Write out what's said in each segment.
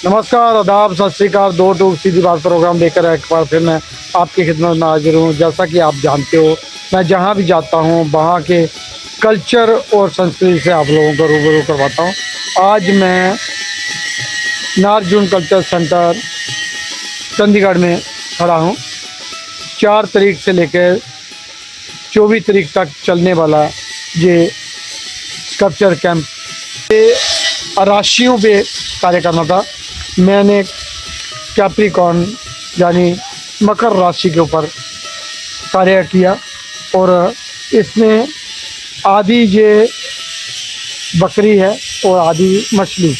नमस्कार, आदाब, सत श्री अकाल। दो टूक सीधी बात प्रोग्राम लेकर एक बार फिर मैं आपकी खिदमत में हाजिर हूँ। जैसा कि आप जानते हो, मैं जहाँ भी जाता हूँ वहाँ के कल्चर और संस्कृति से आप लोगों को रूबरू करवाता हूँ। आज मैं नागार्जुन कल्चर सेंटर चंडीगढ़ में खड़ा हूँ। 4 तारीख से लेकर 24 तारीख तक चलने वाला ये स्कल्पचर कैंप, ये राशियों पे कार्य करना था। मैंने कैप्रिकॉर्न यानी मकर राशि के ऊपर कार्य किया और इसमें आधी ये बकरी है और आधी मछली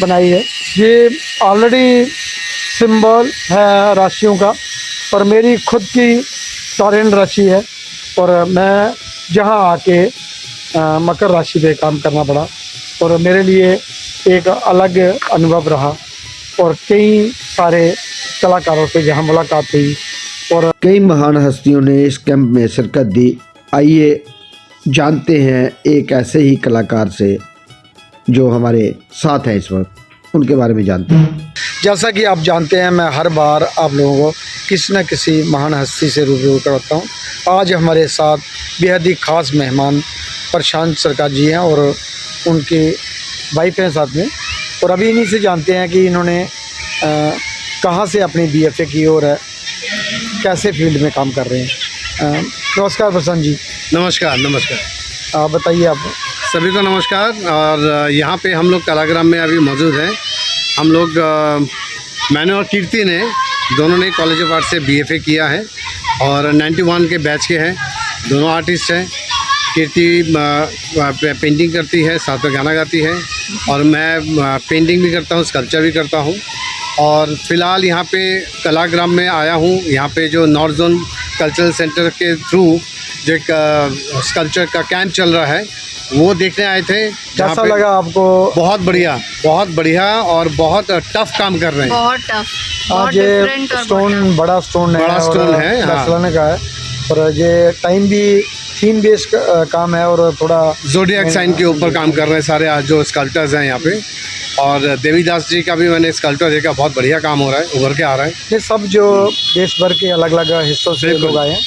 बनाई है। ये ऑलरेडी सिंबल है राशियों का, पर मेरी खुद की टॉरेंट राशि है और मैं जहाँ आके मकर राशि पे काम करना पड़ा और मेरे लिए एक अलग अनुभव रहा और कई सारे कलाकारों से जहाँ मुलाकात हुई और कई महान हस्तियों ने इस कैंप में शिरकत दी। आइए जानते हैं एक ऐसे ही कलाकार से जो हमारे साथ हैं इस वक्त, उनके बारे में जानते हैं। जैसा कि आप जानते हैं, मैं हर बार आप लोगों को किसी न किसी महान हस्ती से रूबरू करवाता हूँ। आज हमारे साथ बेहद ही ख़ास मेहमान प्रशांत सरकार जी हैं और उनकी वाइफ हैं साथ में, और अभी इन्हीं से जानते हैं कि इन्होंने कहाँ से अपनी BFA की और कैसे फील्ड में काम कर रहे हैं। नमस्कार प्रशांत जी। नमस्कार। नमस्कार। आप बताइए। आप सभी को नमस्कार। और यहाँ पे हम लोग कलाग्राम में अभी मौजूद हैं। हम लोग मैंने और कीर्ति ने दोनों ने कॉलेज ऑफ आर्ट से BFA किया है और 91 के बैच के हैं। दोनों आर्टिस्ट हैं। कीर्ति पेंटिंग करती है, साथ में गाना गाती है, और मैं पेंटिंग भी करता हूँ, स्कल्पचर भी करता हूँ। और फ़िलहाल यहाँ पे कलाग्राम में आया हूँ। यहाँ पे जो नॉर्थ जोन कल्चरल सेंटर के थ्रू जो एक स्कल्पचर का कैंप चल रहा है वो देखने आए थे। कैसा लगा आपको? बहुत बढ़िया और बहुत टफ काम कर रहे हैं। बहुत टफ, बहुत ये डिफरेंट और स्टोन बड़ा स्टोन है, हाँ। का है और ये टाइम भी थीम बेस्ड काम है और थोड़ा ज़ोडिएक साइन के ऊपर काम कर रहे हैं सारे जो स्कल्पटर्स हैं यहाँ पे। और देवीदास जी का भी मैंने स्कल्पचर देखा, बहुत बढ़िया काम हो रहा है, उभर के आ रहा है। ये सब जो देश भर के अलग अलग हिस्सों से लोग आए हैं।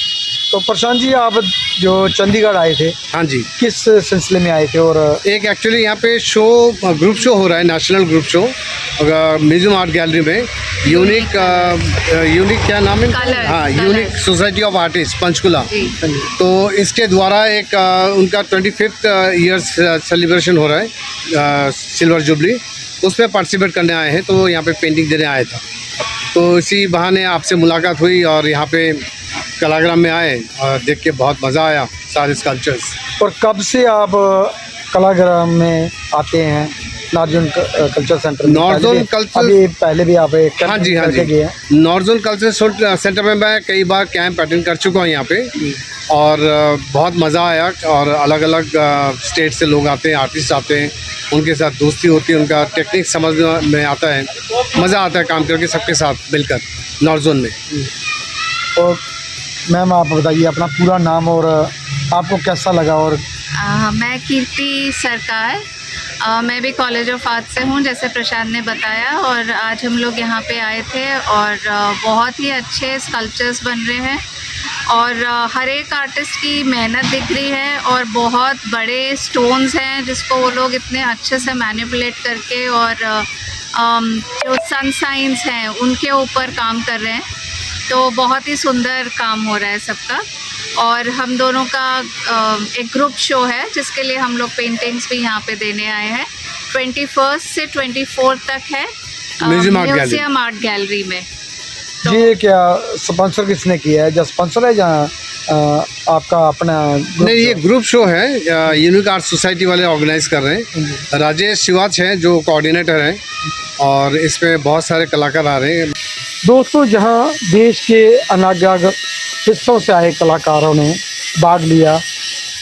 तो प्रशांत जी, आप जो चंडीगढ़ आए थे, हाँ जी, किस सिलसिले में आए थे? और एक एक्चुअली यहाँ पे ग्रुप शो हो रहा है, national group show museum art gallery में। यूनिक क्या नाम है? हाँ, unique society of artist Panchkula. तो इसके द्वारा एक उनका 25th ईयर्स सेलिब्रेशन हो रहा है, सिल्वर जुबली, उसमें पार्टिसिपेट करने आए हैं। तो यहाँ पे पेंटिंग देने आए था, तो इसी बहाने आपसे मुलाकात हुई और यहाँ पे कलाग्राम में आए और देख के बहुत मज़ा आया सारे स्कल्पचर्स। और कब से आप कलाग्राम में आते हैं Nagarjun culture centre? North culture अभी पहले भी आप एक हाँ जी नॉर्थ जोन कल्चर सेंटर में मैं कई बार कैंप अटेंड कर चुका हूँ यहाँ पे, और बहुत मज़ा आया। और अलग अलग स्टेट से लोग आते हैं, आर्टिस्ट आते हैं, उनके साथ दोस्ती होती है, उनका टेक्निक समझ में आता है, मज़ा आता है काम करके सबके साथ मिलकर नॉर्थ जोन में। और मैम, आप बताइए अपना पूरा नाम और आपको कैसा लगा? और मैं कीर्ति सरकार, मैं भी कॉलेज ऑफ आर्ट से हूँ, जैसे प्रशांत ने बताया। और आज हम लोग यहाँ पे आए थे और बहुत ही अच्छे स्कल्पचर्स बन रहे हैं और हर एक आर्टिस्ट की मेहनत दिख रही है और बहुत बड़े स्टोन्स हैं जिसको वो लोग इतने अच्छे से मैनिपुलेट करके और जो सन साइंस हैं उनके ऊपर काम कर रहे हैं। तो बहुत ही सुंदर काम हो रहा है सबका। और हम दोनों का एक ग्रुप शो है जिसके लिए हम लोग पेंटिंग्स भी यहाँ पे देने आए हैं। 21 से 24 तक है म्यूजियम आर्ट गैलरी में। तो ये क्या स्पॉन्सर किसने किया है? जो स्पॉन्सर है जहाँ आपका अपना नहीं, ये ग्रुप शो है, यूनिक आर्ट सोसाइटी वाले ऑर्गेनाइज कर रहे हैं। राजेश शिवाच हैं जो कोऑर्डिनेटर हैं, और इसमें बहुत सारे कलाकार आ रहे हैं। दोस्तों, जहाँ देश के अलग अलग हिस्सों से आए कलाकारों ने भाग लिया,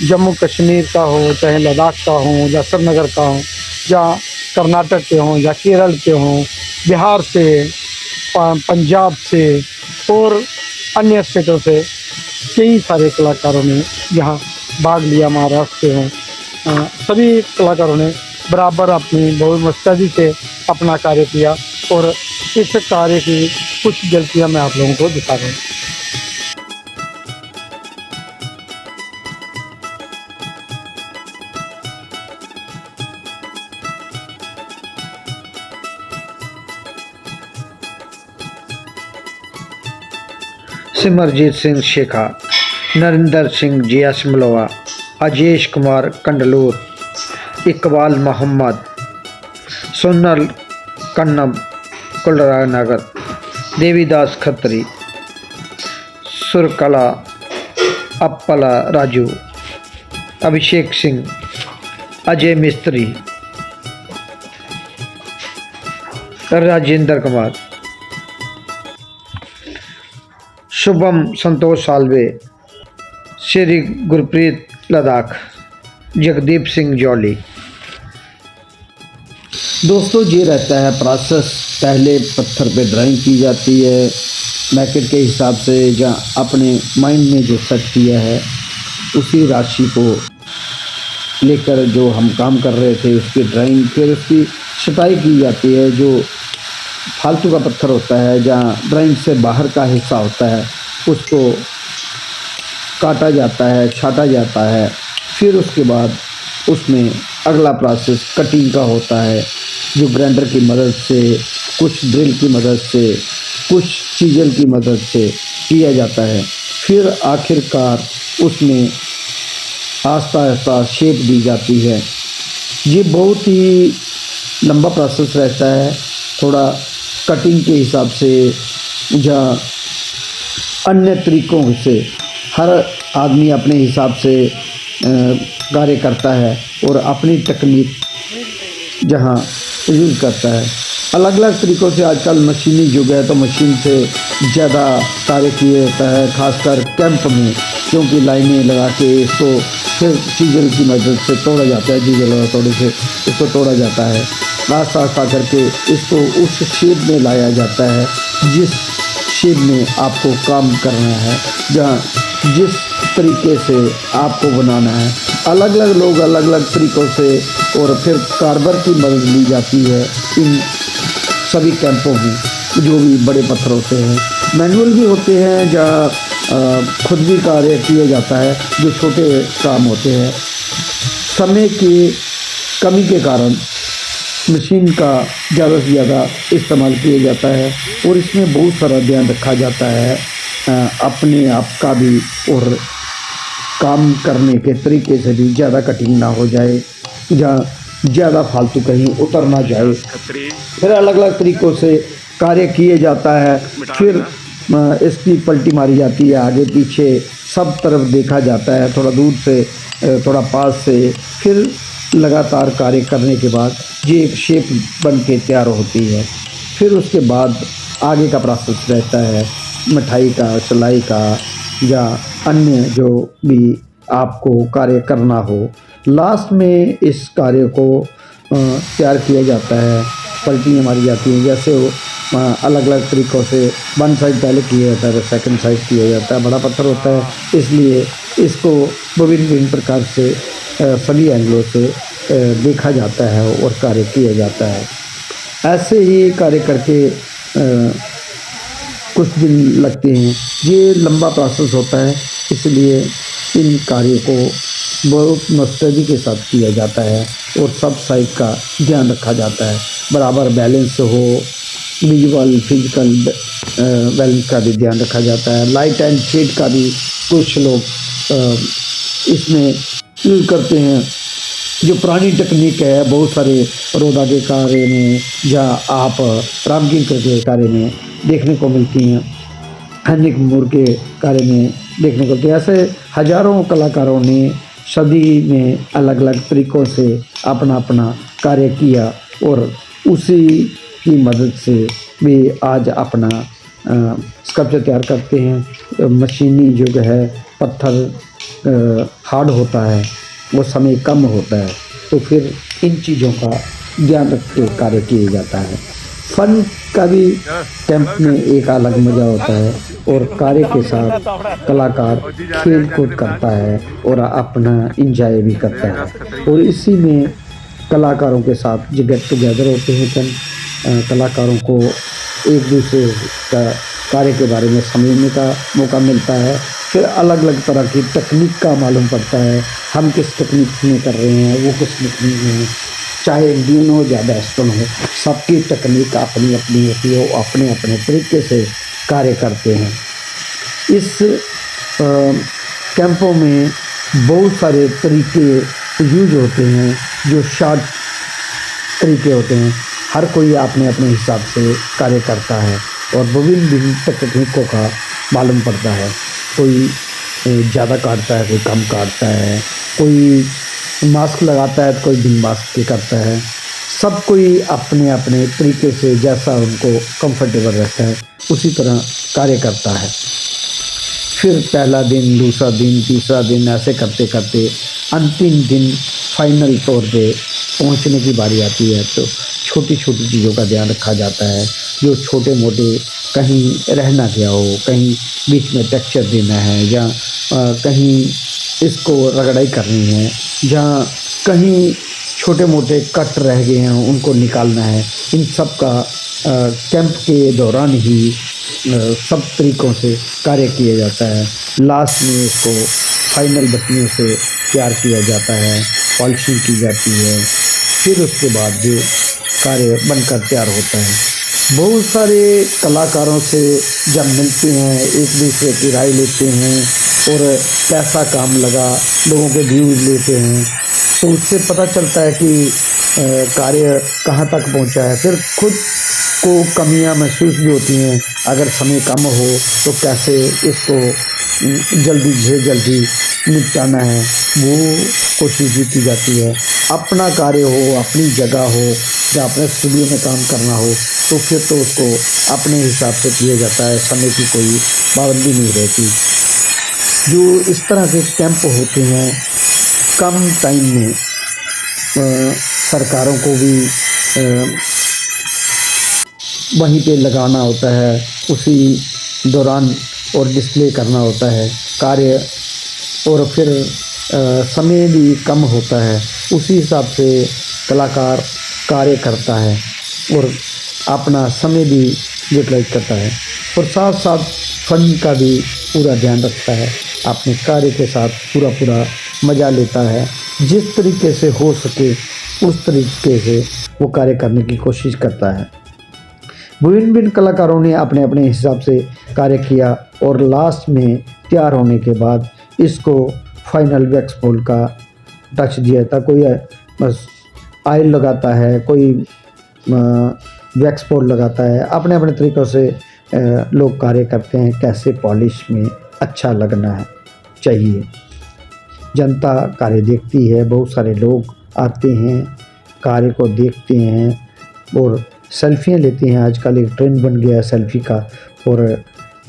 जम्मू कश्मीर का हो, चाहे लद्दाख का हो, या श्रीनगर का हो, या कर्नाटक के हों, या केरल के हों, बिहार से, पंजाब से और अन्य स्टेटों से कई सारे कलाकारों ने यहाँ भाग लिया। महाराष्ट्र से हों, सभी कलाकारों ने बराबर अपनी बहुत मुस्तैदी से अपना कार्य किया और इस कार्य की कुछ गलतियां मैं आप लोगों को दिखा रहा हूँ। सिमरजीत सिंह शेखा, नरिंदर सिंह जियासमलोवा, अजेश कुमार कंडलूर, इकबाल मोहम्मद, सोनल कन्नम कुलरानगर, देवीदास खत्री, सुरकला अप्पला राजू, अभिषेक सिंह, अजय मिस्त्री, राजेंद्र कुमार, शुभम संतोष सालवे, श्री गुरप्रीत लद्दाख, जगदीप सिंह जौली। दोस्तों ये रहता है प्रोसेस। पहले पत्थर पे ड्राइंग की जाती है मैकेट के हिसाब से, जहाँ अपने माइंड में जो सेट किया है उसी राशि को लेकर जो हम काम कर रहे थे उसकी ड्राइंग, फिर उसकी छटाई की जाती है। जो फालतू का पत्थर होता है, जहाँ ड्राइंग से बाहर का हिस्सा होता है, उसको काटा जाता है, छाटा जाता है। फिर उसके बाद उसमें अगला प्रोसेस कटिंग का होता है, जो ग्राइंडर की मदद से, कुछ ड्रिल की मदद से, कुछ चीजल की मदद से किया जाता है। फिर आखिरकार उसमें आस्ता आस्ता शेप दी जाती है। ये बहुत ही लंबा प्रोसेस रहता है। थोड़ा कटिंग के हिसाब से या अन्य तरीक़ों से हर आदमी अपने हिसाब से कार्य करता है और अपनी तकनीक जहाँ यूज़ करता है। अलग अलग तरीक़ों से आजकल मशीनी युग है तो मशीन से ज़्यादा कार्य किया जाता है, खासकर कैंप में, क्योंकि लाइनें लगा के इसको फिर चीजल की मदद से तोड़ा जाता है। चीजल और तोड़े से इसको तोड़ा जाता है, आस्ता आस्ता करके इसको उस शेप में लाया जाता है जिस शेप में आपको काम करना है, जहाँ जिस तरीके से आपको बनाना है। अलग अलग लोग अलग अलग तरीक़ों से, और फिर कार्बर की मदद ली जाती है इन सभी कैंपों में। जो भी बड़े पत्थर होते हैं मैनुअल भी होते हैं, जहाँ खुद भी कार्य किया जाता है। जो छोटे काम होते हैं, समय की कमी के कारण मशीन का ज़्यादा से ज़्यादा इस्तेमाल किया जाता है और इसमें बहुत सारा ध्यान रखा जाता है अपने आप का भी, और काम करने के तरीके से भी ज़्यादा कटिंग ना हो जाए, जहाँ ज़्यादा फालतू कहीं उतर ना जाए। फिर अलग अलग तरीक़ों से कार्य किए जाता है। फिर इसकी पलटी मारी जाती है, आगे पीछे सब तरफ देखा जाता है, थोड़ा दूर से थोड़ा पास से। फिर लगातार कार्य करने के बाद ये एक शेप बन के तैयार होती है। फिर उसके बाद आगे का प्रोसेस रहता है मिठाई का, सिलाई का या अन्य जो भी आपको कार्य करना हो। लास्ट में इस कार्य को तैयार किया जाता है, पलटियाँ मारी जाती हैं। जैसे वो अलग अलग तरीक़ों से वन साइड पहले किया जाता है, सेकंड साइड किया जाता है। बड़ा पत्थर होता है इसलिए इसको विभिन्न प्रकार से सभी एंगलों से देखा जाता है और कार्य किया जाता है। ऐसे ही कार्य करके कुछ दिन लगते हैं। ये लंबा प्रोसेस होता है, इसलिए इन कार्यों को बहुत मुस्तैदी के साथ किया जाता है और सब साइड का ध्यान रखा जाता है। बराबर बैलेंस हो, विजुअल फिजिकल बैलेंस का भी ध्यान रखा जाता है। लाइट एंड शेड का भी कुछ लोग इसमें यूज़ करते हैं। जो पुरानी तकनीक है, बहुत सारे रोदा के कार्य में या आप रामकिंकर के कार्य में देखने को मिलती हैं, हनिक मूर के कार्य में देखने को मिलती है। ऐसे हजारों कलाकारों ने सदी में अलग अलग तरीक़ों से अपना अपना कार्य किया और उसी की मदद से भी आज अपना स्कल्पचर तैयार करते हैं। मशीनी युग है, पत्थर हार्ड होता है, वो समय कम होता है, तो फिर इन चीज़ों का ध्यान रख के कार्य किया जाता है। फन का भी कैंप में एक अलग मज़ा होता है और कार्य के साथ कलाकार खेल कूद करता है और अपना इंजॉय भी करता है। और इसी में कलाकारों के साथ जो गेट टुगेदर होते हैं, कलाकारों को एक दूसरे का कार्य के बारे में समझने का मौका मिलता है। फिर अलग अलग तरह की तकनीक का मालूम पड़ता है, हम किस तकनीक में कर रहे हैं, वो किस तकनीक में, चाहे इंडियन हो या वेस्टर्न हो, सबकी तकनीक अपनी अपनी होती है, वो अपने अपने तरीके से कार्य करते हैं। इस कैंपों में बहुत सारे तरीके यूज होते हैं, जो शॉर्ट तरीके होते हैं। हर कोई अपने अपने हिसाब से कार्य करता है और विभिन्न विभिन्न तकनीकों का मालूम पड़ता है। कोई ज़्यादा काटता है, कोई कम काटता है, कोई मास्क लगाता है तो कोई बिन मास्क के करता है। सब कोई अपने अपने तरीके से जैसा उनको कंफर्टेबल रहता है उसी तरह कार्य करता है। फिर पहला दिन, दूसरा दिन, तीसरा दिन ऐसे करते करते अंतिम दिन फाइनल तौर पे पहुंचने की बारी आती है, तो छोटी छोटी चीज़ों का ध्यान रखा जाता है। जो छोटे मोटे कहीं रह ना गया हो, कहीं बीच में टेक्सचर देना है, या कहीं इसको रगड़ाई करनी है, जहाँ कहीं छोटे मोटे कट रह गए हैं उनको निकालना है। इन सब का कैंप के दौरान ही सब तरीक़ों से कार्य किया जाता है। लास्ट में इसको फाइनल बत्तियों से तैयार किया जाता है, पॉलिशिंग की जाती है, फिर उसके बाद जो कार्य बनकर तैयार होता है। बहुत सारे कलाकारों से जब मिलते हैं, एक दूसरे की राय लेते हैं और कैसा काम लगा, लोगों के व्यूज़ लेते हैं, तो उससे पता चलता है कि कार्य कहाँ तक पहुँचा है। फिर खुद को कमियां महसूस भी होती हैं, अगर समय कम हो तो कैसे इसको जल्दी से जल्दी निपटाना है, वो कोशिश भी की जाती है। अपना कार्य हो, अपनी जगह हो, या अपने स्टूडियो में काम करना हो, तो फिर तो उसको अपने हिसाब से किया जाता है, समय की कोई पाबंदी नहीं रहती। जो इस तरह के कैंप होते हैं, कम टाइम में सरकारों को भी वहीं पे लगाना होता है, उसी दौरान और डिस्प्ले करना होता है कार्य, और फिर समय भी कम होता है। उसी हिसाब से कलाकार कार्य करता है और अपना समय भी यूटिलाइज करता है, और साथ साथ फन का भी पूरा ध्यान रखता है, अपने कार्य के साथ पूरा मज़ा लेता है। जिस तरीके से हो सके उस तरीके से वो कार्य करने की कोशिश करता है। विभिन्न विभिन्न कलाकारों ने अपने अपने हिसाब से कार्य किया और लास्ट में तैयार होने के बाद इसको फाइनल वैक्स पोल का टच दिया था। कोई बस ऑयल लगाता है, कोई वैक्स पोल लगाता है, अपने अपने तरीक़ों से लोग कार्य करते हैं, कैसे पॉलिश में अच्छा लगना है चाहिए। जनता कार्य देखती है, बहुत सारे लोग आते हैं, कार्य को देखते हैं और सेल्फियाँ लेते हैं। आजकल एक ट्रेंड बन गया है सेल्फी का, और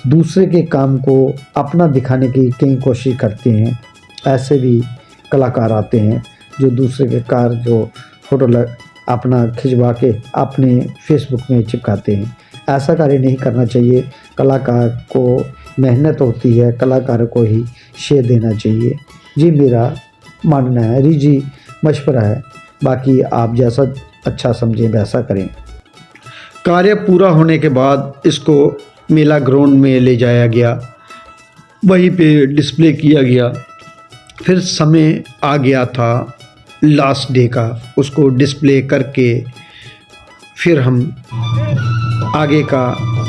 दूसरे के काम को अपना दिखाने की कई कोशिश करते हैं। ऐसे भी कलाकार आते हैं जो दूसरे के कार जो फ़ोटो अपना खिंचवा के अपने फेसबुक में चिपकाते हैं। ऐसा कार्य नहीं करना चाहिए। कलाकार को मेहनत होती है, कलाकार को ही शेयर देना चाहिए। जी मेरा मानना है, जी मशवरा है, बाकी आप जैसा अच्छा समझें वैसा करें। कार्य पूरा होने के बाद इसको मेला ग्राउंड में ले जाया गया, वहीं पे डिस्प्ले किया गया। फिर समय आ गया था लास्ट डे का, उसको डिस्प्ले करके फिर हम आगे का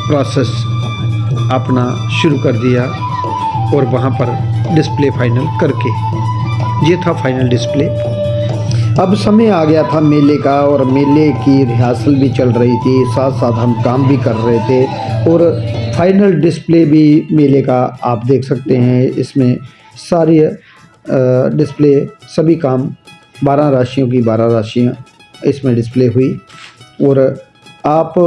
प्रोसेस अपना शुरू कर दिया और वहाँ पर डिस्प्ले फाइनल करके, ये था फाइनल डिस्प्ले। अब समय आ गया था मेले का और मेले की रिहर्सल भी चल रही थी, साथ साथ हम काम भी कर रहे थे और फाइनल डिस्प्ले भी मेले का आप देख सकते हैं। इसमें सारी डिस्प्ले सभी काम 12 राशियों की 12 राशियाँ इसमें डिस्प्ले हुई और आप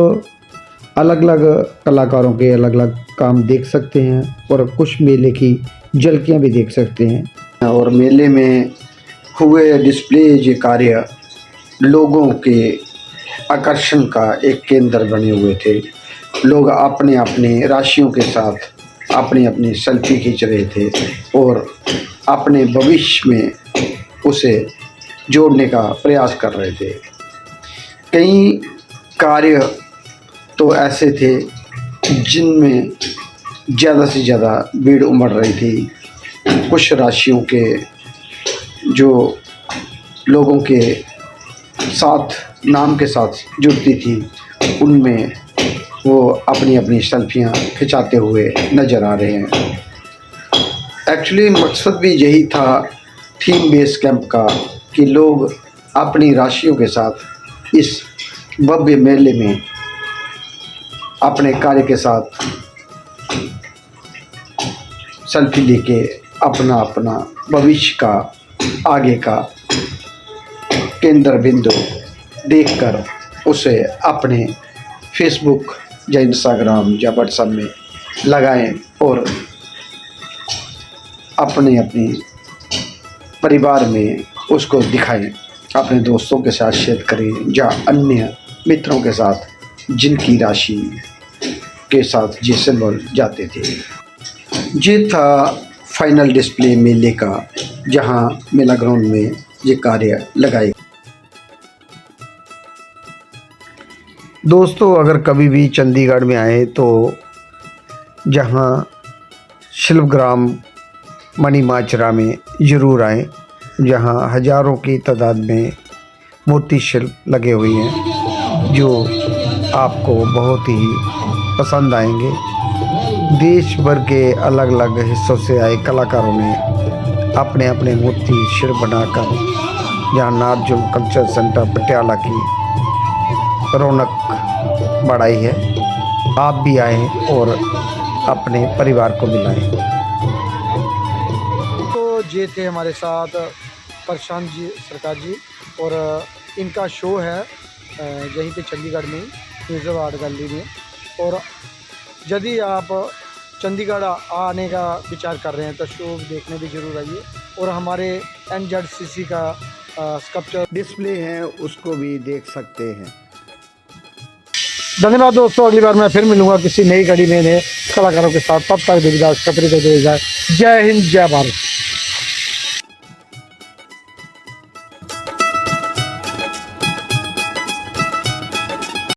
अलग अलग कलाकारों के अलग अलग काम देख सकते हैं और कुछ मेले की झलकियाँ भी देख सकते हैं। और मेले में हुए डिस्प्ले ये कार्य लोगों के आकर्षण का एक केंद्र बने हुए थे। लोग अपने अपने राशियों के साथ अपनी अपनी सेल्फी खींच रहे थे और अपने भविष्य में उसे जोड़ने का प्रयास कर रहे थे। कई कार्य तो ऐसे थे जिनमें ज़्यादा से ज़्यादा भीड़ उमड़ रही थी। कुछ राशियों के जो लोगों के साथ नाम के साथ जुड़ती थी, उनमें वो अपनी अपनी सेल्फियाँ खिंचाते हुए नज़र आ रहे हैं। एक्चुअली मकसद भी यही था थीम बेस कैंप का कि लोग अपनी राशियों के साथ इस भव्य मेले में अपने कार्य के साथ सेल्फी लेके अपना अपना भविष्य का आगे का केंद्र बिंदु देखकर उसे अपने फेसबुक या इंस्टाग्राम या व्हाट्सएप में लगाएं और अपने अपने परिवार में उसको दिखाएं, अपने दोस्तों के साथ शेयर करें या अन्य मित्रों के साथ जिनकी राशि के साथ ये सिंबल जाते थे। ये था फाइनल डिस्प्ले मेले का, जहां मेला ग्राउंड में ये कार्य लगाए। दोस्तों, अगर कभी भी चंडीगढ़ में आए तो जहां शिल्पग्राम मणिमाजरा में ज़रूर आएँ, जहां हज़ारों की तादाद में मूर्ति शिल्प लगे हुए हैं जो आपको बहुत ही पसंद आएंगे। देश भर के अलग अलग हिस्सों से आए कलाकारों ने अपने अपने मूर्ति शिल्प बनाकर यहाँ नारजुल कल्चर सेंटर पटियाला की रौनक बढ़ाई है। आप भी आएँ और अपने परिवार को मिलाएं। तो ये थे हमारे साथ प्रशांत जी सरकार जी, और इनका शो है यहीं पे चंडीगढ़ में म्यूज़ियम आर्ट गैलरी में। और यदि आप चंडीगढ़ आने का विचार कर रहे हैं तो शो देखने भी ज़रूर आइए। और हमारे NZCC का स्कल्पचर डिस्प्ले है, उसको भी देख सकते हैं। धन्यवाद दोस्तों, अगली बार मैं फिर मिलूंगा किसी नई कड़ी में नए कलाकारों के साथ। तब तक देवीदास कपरी को दे जाए। जय हिंद, जय भारत।